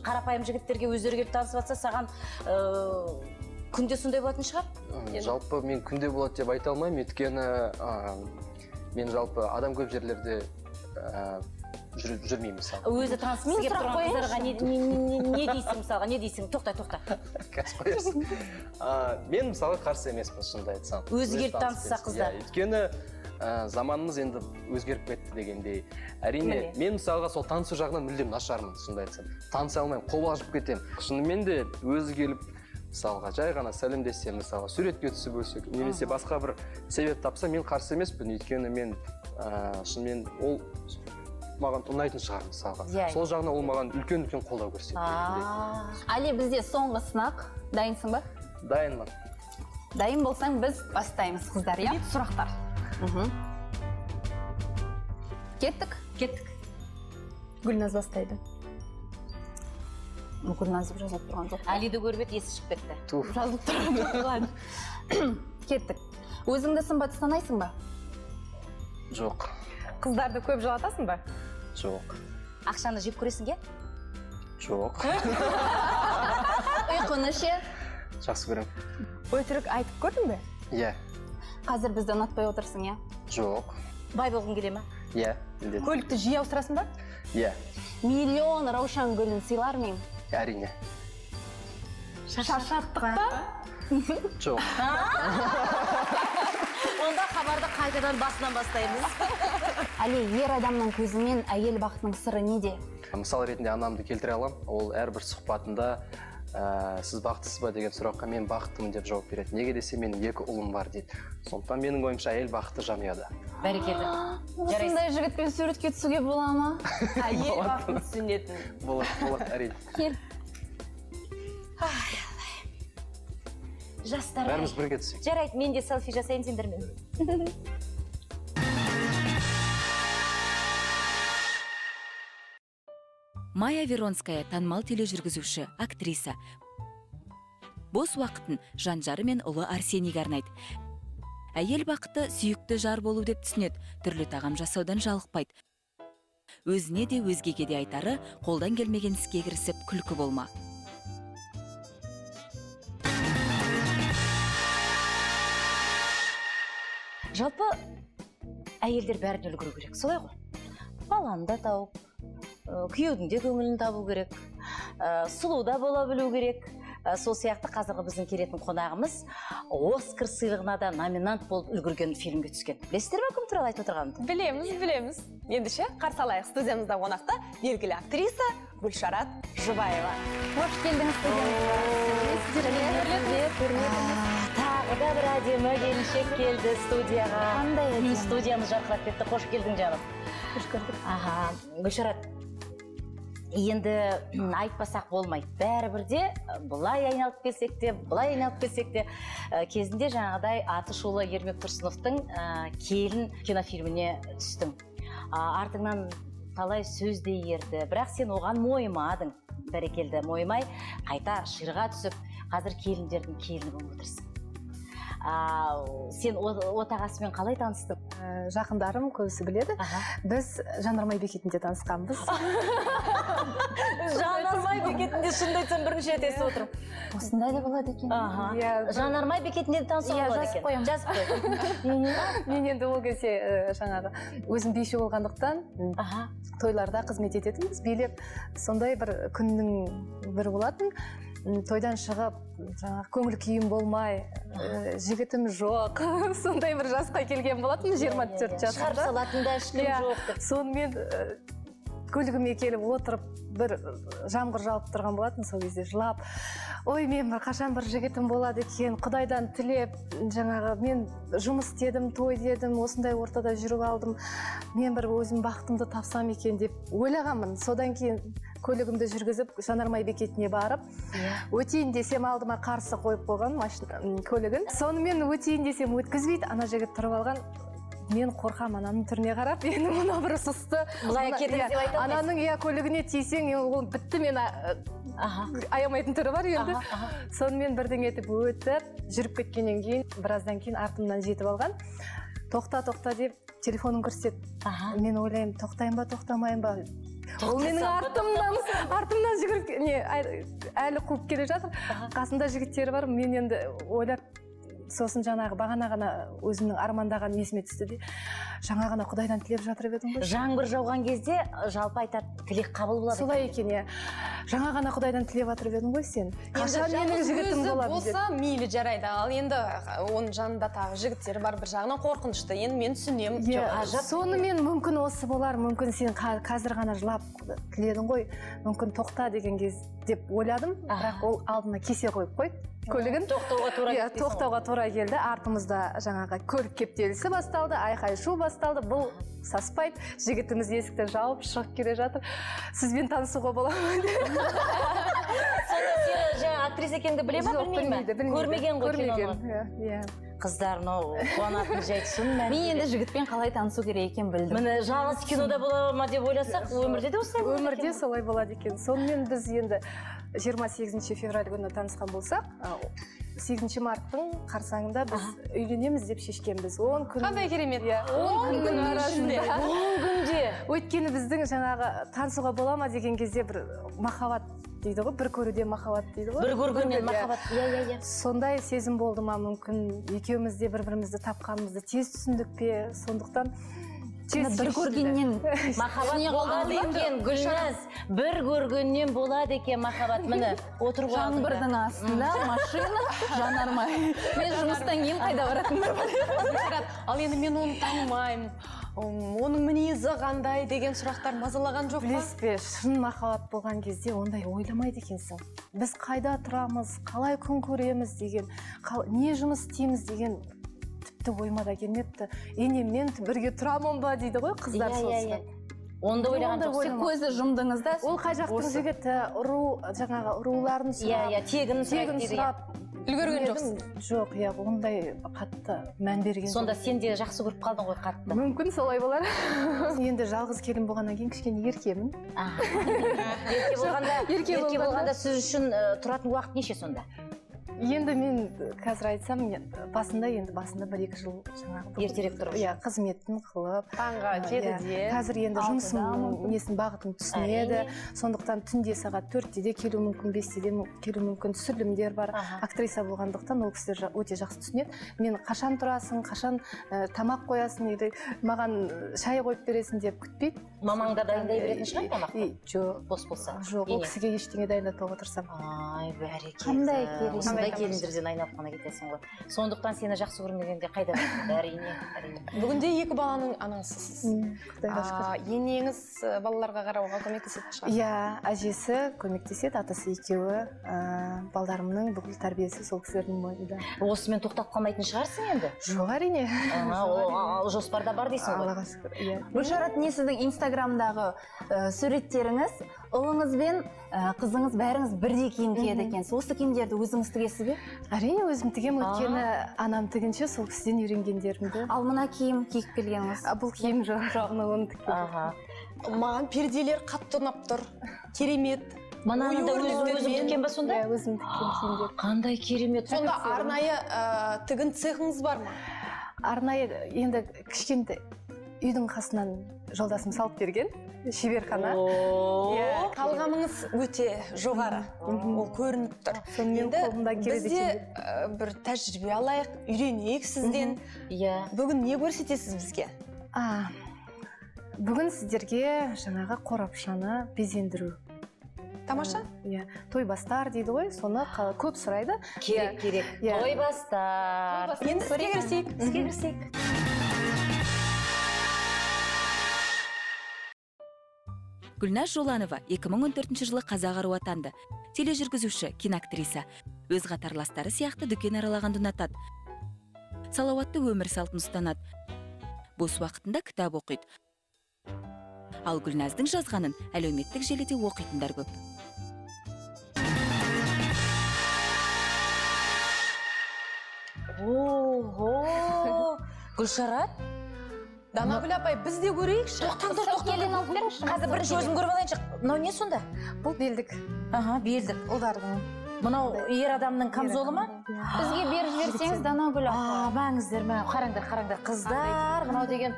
қарапайым жігіттерге өздері келіп танысып жатса, саған күнде сондай болатын шығар? Жалпы мен күнде болады деп айта алмаймын, өйткені мен жалпы адам көп жерлерде жүрмеймін мысалы. Өзі танысқысы келіп тұрған қыздарға не дейсің мысалға, не дейсің? Тоқта. Қазір қоясың. Мен мысалға қарсы емеспін, шынымды айтсам. Өзі келіп танысса қыздар. Өйткені заманымыз енді өзгеріп кетті дегендей. Әрине, мен мысалға сол танысу жағынан мүлдем нашармын, шынымды айтсам. Таныса алмаймын, қол ашып кетемін. Шынымен де өзі келіп мысалға жай ғана сәлемдессе, мысалға суретке түсіп өсек, немесе басқа бір себеп тапса, мен қарсы емеспін. Өйткені мен шынымен ол маған ұнайтын шығар мысалға. Сол жағынан ол маған үлкен қолдау көрсетеді. Әли, бізде соңғы сынақ. Дайынсың ба? Дайынмын. Дайын болсаң, біз бастаймыз, қыздар, иә? Сұрақтар. Кеттік? Гүлназ бастайды. Гүлназ деп жазылып тұрған жоқ. Әлиді көріп еді, есі шығып кетті. Жазылып тұрған. Кеттік. Өзіңді сымбатты санайсың ба? Жоқ. Қыздарды көп жылатасың ба? Жоқ. Ақшаны жеп көресің ге? Жоқ. Ұйқыны ше? Жақсы көрем. Өтірік айтып көрдің бе? Иә. Қазір бізді ұнатпай отырсың, иә? Жоқ. Бай болғың келе ма? Иә. Көлікті жиі ауыстырасың ба? Иә. Миллион раушан гүлін сыйлар мейм? Әрине. Шаршаттық па? Жоқ. Онда хабарды қайтадан басынан бастаймыз. Әли, ер адамның көзімен әйел бақытының сыры неде? Мысал ретінде анамды келтіре алам. Ол әрбір сұхбатында сіз бақыттысыз ба деген сұраққа мен бақыттымын деп жауап береді. Неге десе менің 2 ұлым бар дейді. Сондықтан менің ойымша әйел бақытты жанұяда. Бәрекелді. Осындай жігітпен суретке түсуге бола ма? Әйел бақытын түсінетін. Болады, әрине. Кел. Жастар. Бәріміз бірге түсейік. Жарайды, мен де селфи жасайын сендермен. Майя Веронская танымал тележүргізуші, актриса. Бос уақытын жан-жары мен ұлы Арсенийге арнайды. Әйел бақыты сүйікті жар болу деп түсінеді, түрлі тағам жасаудан жалықпайды. Өзіне де өзгеге де айтары, қолдан келмеген іске кірісіп күлкі болма. Жалпы әйелдер бәріне үлгеру керек, солай ғой. Баланы да тауып, күйеудің де көңілін табу керек, сұлу да бола білу керек. Сол сияқты қазіргі біздің келетін қонағымыз Оскар сыйлығына да номинант болып үлгерген фильмге түскен. Білесіздер ме кім туралы айтып отырғанымды? Білеміз. Ендеше қарсы алайық, студиямызда қонақта белгілі актриса Гүлшарат Жұбаева. Қош келдіңіз студиямызға. Тағы да бір әдемі келіншек келді студияға. Қандай әдемі. Студиямыз жарқырап кетті. Қош келдің жаным. Қош көрдік. Гүлшарат, енді айтпасақ болмайды. Бәрібірде бұлай айналып келсек те, бұлай айналып келсек те, кезінде жаңағыдай аты шулы Ермек Тұрсыновтың Келін кинофильміне түстің. Артыңнан талай сөз де ерді, бірақ сен оған мойымадың. Бәрекелді, мойымай, қайта шырға түсіп, қазір келіндердің келіні болып отырсың. Сен отағасымен қалай таныстың? Жақындарым көбісі біледі. Біз Жанармай бекетінде танысқанбыз. Жанармай бекетінде шынымды айтсам бірінші рет естіп отырмын. Осындай да болады екен. Жанармай бекетінде танысуға болады екен. Жазып қой. Мен енді ол кезде жаңағы өзім биші болғандықтан тойларда қызмет ететінбіз, билеп. Сондай бір күннің бірі болатын. Тойдан шығып, жаңағы көңіл күйім болмай, жігітім жоқ. Сондай бір жасқа келген болатын, 24 жасында. Шығарып салатын да ешкім жоқ деп. Сонымен көлігіме келіп отырып, бір жаңбыр жауып тұрған болатын, сол кезде жылап. Ой, мен қашан бір жігітім болады екен, Құдайдан тілеп, жаңағы мен жұмыс істедім, той дедім, осындай ортада жүріп алдым. Мен бір өзім бақытымды тапсам екен деп ойлағанмын. Содан кейін көлігімді жүргізіп, Жанармай бекетіне барып, өтейін десем алдыма қарсы қойып қойған көлігін. Сонымен өтейін десем өткізбейді, ана жігіт тұрып алған. Мен қорқам ананың түріне қарап, енді мұна бір сұсты. Бұлай кетіңіз деп айтамыз. Ананың көлігіне тисең, ол бітті, мен аямайтын түрі бар енді. Сонымен бірден етіп өтіп, жүріп кеткеннен кейін, біраздан кейін артымнан жетіп алған. Тоқта деп телефонын көрсет. Мен ойлаймын, тоқтайын ба, тоқтамайын ба. Ол менің артымнан жүгіріп, әлі қуып келе жатыр. Қасында жігіттері бар, мен енді ойлап, сосын жаңағы бағана ғана өзімнің армандаған есіме түсті де, жаңа ғана Құдайдан тілеп жатыр едім ғой. Жаңбыр жауған кезде жалпы айтады, тілек қабыл болады. Солай екен, жаңа ғана Құдайдан тілеп жатыр едім ғой сен. Қашан менің жігітім болады деп. Болса мейлі жарайды, ал енді оның жанында тағы жігіттері бар, бір жағынан қорқынышты. Енді мен түсінемін. Сонымен мүмкін осы болар, мүмкін сен қазір ғана жылап тіледің ғой, мүмкін тоқта деген кез деп ойладым, бірақ ол алдына кесе қойып қойды. Көлігін тоқтауға тура келді. Артымызда жаңағы көлік кептелісі басталды, айқай шу басталды. Бұл саспайды. Жігітіміз есікті жауып шығып келе жатыр. Сізбен танысуға бола ма? Сонда сен жаңа актриса екеніңді біле ма, білмей ме? Көрмеген ғой киноны. Қыздар, қуанатын жайт шын мәнінде. Мен енді жігітпен қалай танысу керек екен білдім. Міне жалғыз кинода бола ма деп ойласақ, өмірде де осылай болады екен. Өмірде солай болады екен. Сонымен біз енді 28 февраль күні танысқан болсақ, 8 марттың қарсаңында біз үйленеміз деп шешкенбіз. 10 күн. Қандай керемет. 10 күн арасында. 10 күнде. Өйткені біздің жаңағы танысуға бола ма деген кезде бір махаббат дейді ғой, бір көруде махаббат дейді ғой. Бір көргеннен махаббат. Сондай сезім болды ма, мүмкін екеуміз де бір-бірімізді тапқанымызды тез түсіндік пе, сондықтан бір көргеннен махаббат болады екен, Гүлназ. Бір көргеннен болады екен махаббат. Міне, отыр ғой. Жаңбырдың астында машина, Жанармай. Мен жұмыстан кейін қайда баратынмын? Ал енді мен оны танымаймын. Оның мінезі қандай деген сұрақтар мазалаған жоқ па? Білесіз бе, шын махаббат болған кезде ондай ойламайды екенсің. Біз қайда тұрамыз, қалай күн көреміз деген, не жұмыс істейміз деген тіпті ойыма да келмепті. Енеммен бірге тұрамын ба дейді ғой қыздар сосын. Онда ойлаған жоқ. Көзі жұмдыңыз да. Ол қай жақтың жігіті, жаңағы руларын сұрап, тегін сұрап үлгерген жоқсың? Жоқ, ондай қатты мән берген. Сонда сен де жақсы көріп қалдың ғой қатты. Мүмкін солай болар. Енді жалғыз келін болғаннан кейін кішкене еркемін. Ерке болғанда сіз үшін тұратын уақыт неше сонда? Енді мен қазір айтсам, басында 1-2 жыл жаңағы Ертерек тұрып. Иә, қызметін қылып. Таңға Иә, 7-де. қазір енді жұмысым несін бағытын түсінеді. Сондықтан түнде сағат 4-те келу мүмкін, 5-те келу мүмкін, түсірілімдер бар. Актриса болғандықтан ол кісілер өте жақсы түсінеді. Мен қашан тұрасың, қашан тамақ қоясың, или маған шай қойып бересің деп күтпейді. Мамаңда дайындай беретін шығар тамақты? Жоқ, Бос болса. жоқ, ол кісіге ештеңе дайындатуға тырысамын. Ай, бәрекелді. Қандай керемет. Осындай келіндерден айналып қана кетесің ғой. Сондықтан сені жақсы көрмегенде қайда барады? Әрине. Бүгінде 2 баланың анасысыз. Құдайға шүкір. Енеңіз балаларға қарауға көмектесетін шығар. Иә, әжесі көмектеседі, атасы екеуі, балдарымның бүкіл тәрбиесі сол кісілердің мойнында. Осымен тоқтап қалмайтын шығарсың енді? Жоқ, әрине. Ол жоспарда бар дейсің ғой. Аллаға шүкір. Иә. Гүлшарат, не сіздің инстаграмдағы суреттеріңіз, ұлыңыз бен қызыңыз бәріңіз бірдей киім киеді екенсіз. Осы киімдерді өзіңіз тігесіз бе? Әрине өзім тігем, өйткені анам тігінші, сол кісіден үйренгендерімді. Ал мына киім киіп келгеніңіз? Бұл киім жоқ, оны тіккен. Маған перделер қатты ұнап тұр. Керемет. Мананы да өзің тіккен ба сонда? Иә, өзім тіккен киімдер. Қандай керемет. Сонда арнайы тігін цехыңыз бар ма? Арнайы енді кішкентай үйдің қасынан жолдасым салып берген, шеберхана. Талғамыңыз өте жоғары. Ол көрініп тұр. Сонымен қолымда келеді Бізде екен. бір тәжірибе алайық, үйренейік сізден. Иә. Бүгін не көрсетесіз бізге? Бүгін сіздерге жаңағы қорапшаны безендіру. Тамаша? Иә, той бастар дейді ғой, соны көп сұрайды. Керек. Иә. Той бастар. Енді іске кірісейік. Іске кірісейік. Гүлназ Жоланова 2014 жылы қазақ аруы атанды. Тележүргізуші, киноактриса. Өз қатарластары сияқты дүкен аралағанды ұнатады. Салауатты өмір салтын ұстанады. Бос уақытында кітап оқиды. Ал Гүлназдың жазғанын әлеуметтік желіде оқитындар көп. Гүлшарат, Данагүл апай, біз де көрейікші. тоқтаңдар. Қазір бірінші өзім көріп алайыншы. Мынау не сонда? Бұл белдік. Белдік. Ұлдардың. Мынау ер адамның камзолы ма? Бізге беріп жіберсеңіз, Данагүл апа. Маңыздар, қараңдар. Қыздар, мынау деген.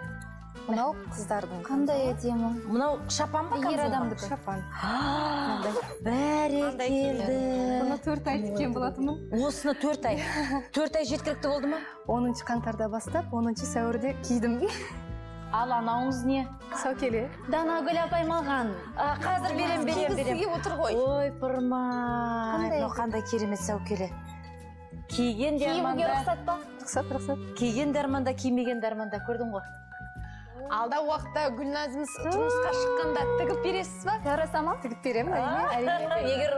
Мынау қыздардың. Қандай әдемі. Мынау шапан ба? Ер адамдікі. Шапан. Бәрекелді. Бұны 4 ай тіккен болатынмын. Осыны 4 ай. 4 ай жеткілікті болды ма? 10 қаңтарда бастап, 10 сәуірде кидім. Ал анауыңыз не? Саукеле. Данагүл апай маған. Қазір берем. Кигізі отыр ғой. Ой, пырмай. Қандай керемет сәукеле. Киген де Киімге арманда. рұқсат па? Рұқсат. Киген де арманда, кимеген де арманда. Көрдің ғой. Алда уақытта Гүлназымыз жұмысқа шыққанда тігіп бересіз ба? Жараса ма? Тігіп беремін, әрине. Егер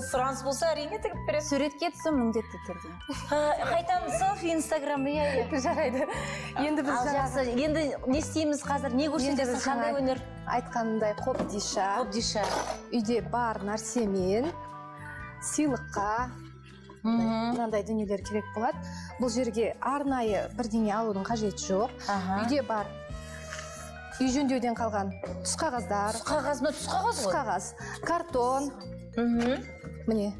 сұраныс болса, әрине тігіп бересіз. Суретке түсу міндетті түрде. Қайтамын селфи, инстаграм, иә. Жарайды. Енді біз Жақсы, енді не істейміз қазір? Не көрсетесің? Қандай өнер? айтқанымдай Қобдиша. үйде бар нәрсемен сыйлыққа мынандай дүниелер керек болады. Бұл жерге арнайы бірдеңе алудың қажеті жоқ. Үйде бар үй жөндеуден қалған түсқағаздар. Түсқағаз, картон. Міне,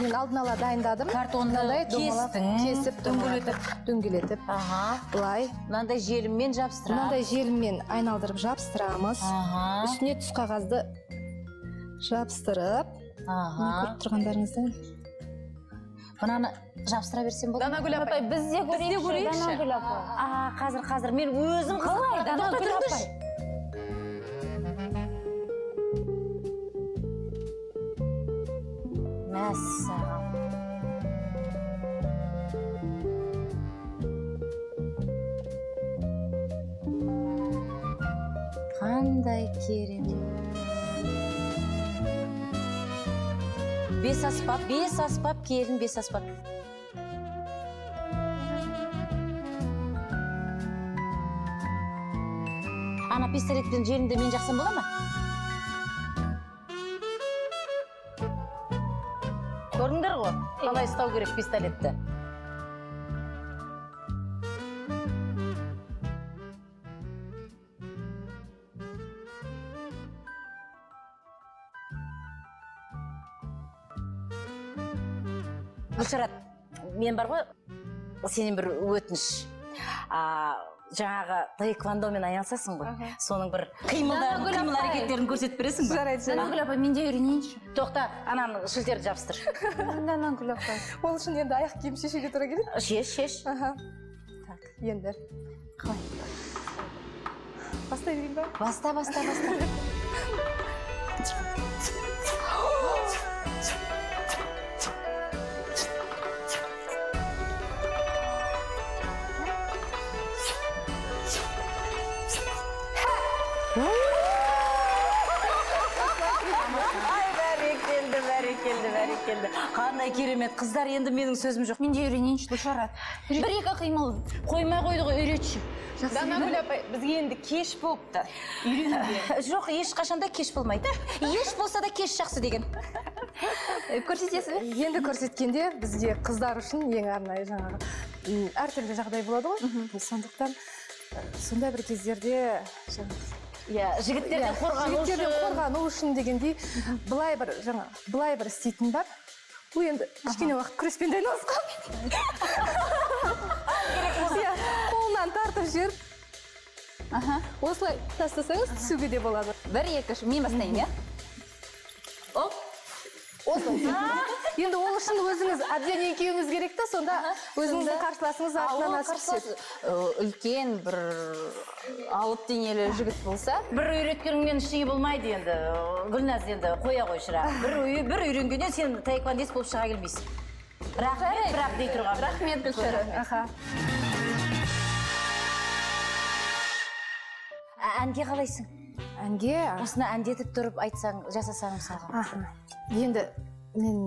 мен алдын ала дайындадым. Картонды кесіп, дөңгелетіп. Бұлай. Мынандай желіммен жабыстырып. Мынандай желіммен айналдырып жабыстырамыз. Үстіне түсқағазды жабыстырып. Көріп тұрғандарыңыздан. Мынаны жабыстыра берсем болады? Данагүл апай, Біз де көрейікші, Данагүл апа. Қазір мен өзім қалай, Данагүл апай. Мәссаған. Қандай керемет. 5 аспап, келін 5 аспап. Ана пистолетпен жерінде мен жақсам бола ма? Көрдіңдер ғой, қалай ұстау керек пистолетті. Гүлшарат, мен бар ғой, сенен бір өтініш. Жаңағы таэквондомен айналысасың ғой. Соның бір қимыл әрекеттерін көрсетіп бересің бе? Жарайды. Нанагүл апай, мен де үйренейінші. Тоқта, ананы шілтерді жабыстыр. Нанагүл апай. Ол үшін енді аяқ киім шешуге тура келеді. Шеш. Так, енді. Қалай? Бастай берейін ба? Баста. Бәрекелді. Қандай керемет. Қыздар, енді менің сөзім жоқ. Мен де үйренейінші, Гүлшарат. Бір-екі қимыл. Қоймай қойды ғой, үйретші. Нанагүл апай, бізге енді кеш болыпты. Үйренуге. Жоқ, ешқашанда кеш болмайды. Еш болса да кеш жақсы деген. Көрсетесіз бе? Енді көрсеткенде бізге қыздар үшін ең арнайы жаңағы әртүрлі жағдай болады ғой. Сондықтан сондай бір кездерде Жігіттерден қорғану үшін дегендей былай бір істейтін бар. Бұл енді кішкене уақыт күреспен айналысқан. Қолынан тартып жіберіп, осылай тастасаңыз түсуге де болады. Бір-екі, мен бастайын, иә? Енді ол үшін өзіңіз әбден екеуіңіз керек та, сонда өзіңіздің қарсыласыңыз артынан асып түседі. Үлкен бір алып денелі жігіт болса, бір үйреткеніңнен ештеңе болмайды енді. Гүлназ, енді қоя қой шырақ. Бір үйренгеннен сен таэквондист болып шыға келмейсің. Бірақ дей тұрған. рахмет Гүлшарат. Әнге қалайсың? Әнге? Осыны әндетіп тұрып айтсаң, жасасаң мысалға. Енді мен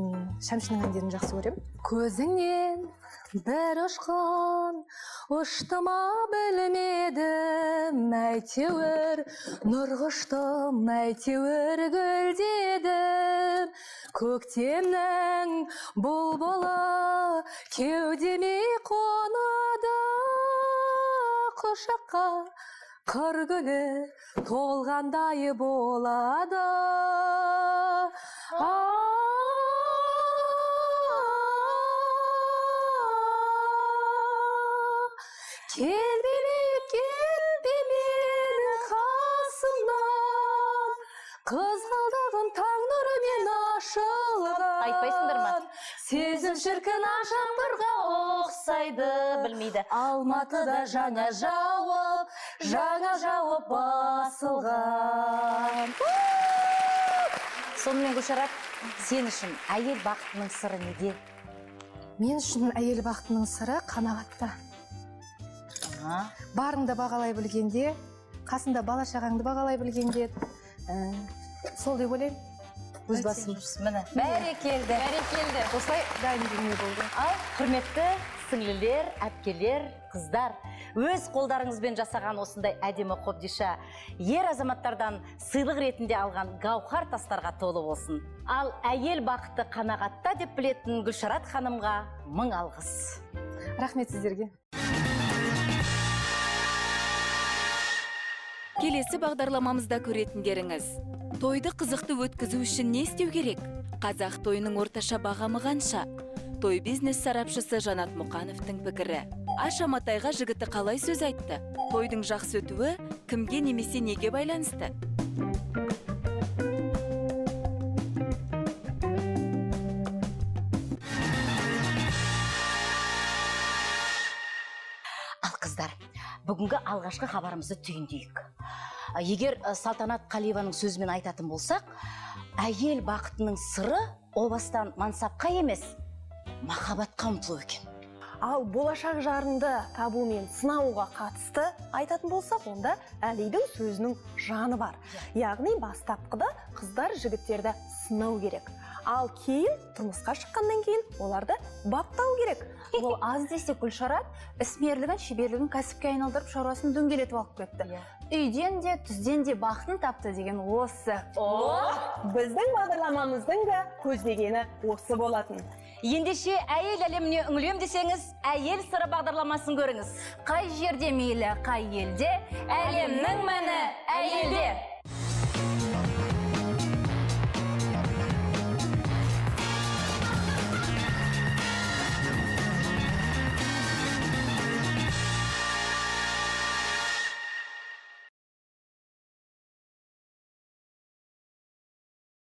Шәмшінің әндерін жақсы көрем. Көзіңнен бір ұшқан ұштыма білмедім, әйтеуір нұр құштым, әйтеуір гүлдедім. Көктемнің бұлбұлы кеудеме қонады, құшаққа қыр гүлі толғандай болады. Келбе менің қасымнан, қызғалдағым таң нұрымен ашылған. Айтпайсыңдар ма? Сезім шіркін жаңбырға ұқсайды. Білмейді. Алматыда жаңа жауып басылған. Сонымен Гүлшарат, сен үшін әйел бақытының сыры неде? Мен үшін әйел бақытының сыры қанағатта. Барыңды бағалай білгенде, қасында бала шағаңды бағалай білгенде, сол деп ойлаймын. Өз басым міне. Бәрекелді. Осылай дайын дүние болды. Ал құрметті сіңлілер, әпкелер, қыздар, өз қолдарыңызбен жасаған осындай әдемі қобдиша ер азаматтардан сыйлық ретінде алған гауһар тастарға толы болсын. Ал әйел бақыты қанағатта деп білетін Гүлшарат ханымға мың алғыс. Рахмет сіздерге. Келесі бағдарламамызда көретіндеріңіз: тойды қызықты өткізу үшін не істеу керек? Қазақ тойының орташа бағамы қанша? Той бизнес сарапшысы Жанат Мұқановтың пікірі. Аша Матайға жігіті қалай сөз айтты? Тойдың жақсы өтуі кімге немесе неге байланысты? Ал қыздар, бүгінгі алғашқы хабарымызды түйіндейік. Егер Салтанат Қалиеваның сөзімен айтатын болсақ, әйел бақытының сыры о бастан мансапқа емес, махаббатқа ұмтылу екен. Ал болашақ жарынды табу мен сынауға қатысты айтатын болсақ, онда Әлидің сөзінің жаны бар. Яғни бастапқыда қыздар жігіттерді сынау керек. Ал кейін тұрмысқа шыққаннан кейін оларды баптау керек. Ол аз десе Гүлшарат ісмерлігін, шеберлігін кәсіпке айналдырып, шаруасын дөңгелетіп алып кетті. Үйден де, түзден де бақытын тапты деген осы. Біздің бағдарламамыздың да көздегені осы болатын. Ендеше әйел әлеміне үңілем десеңіз, әйел сыры бағдарламасын көріңіз. Қай жерде мейлі, қай елде, әлемнің мәні әйелде.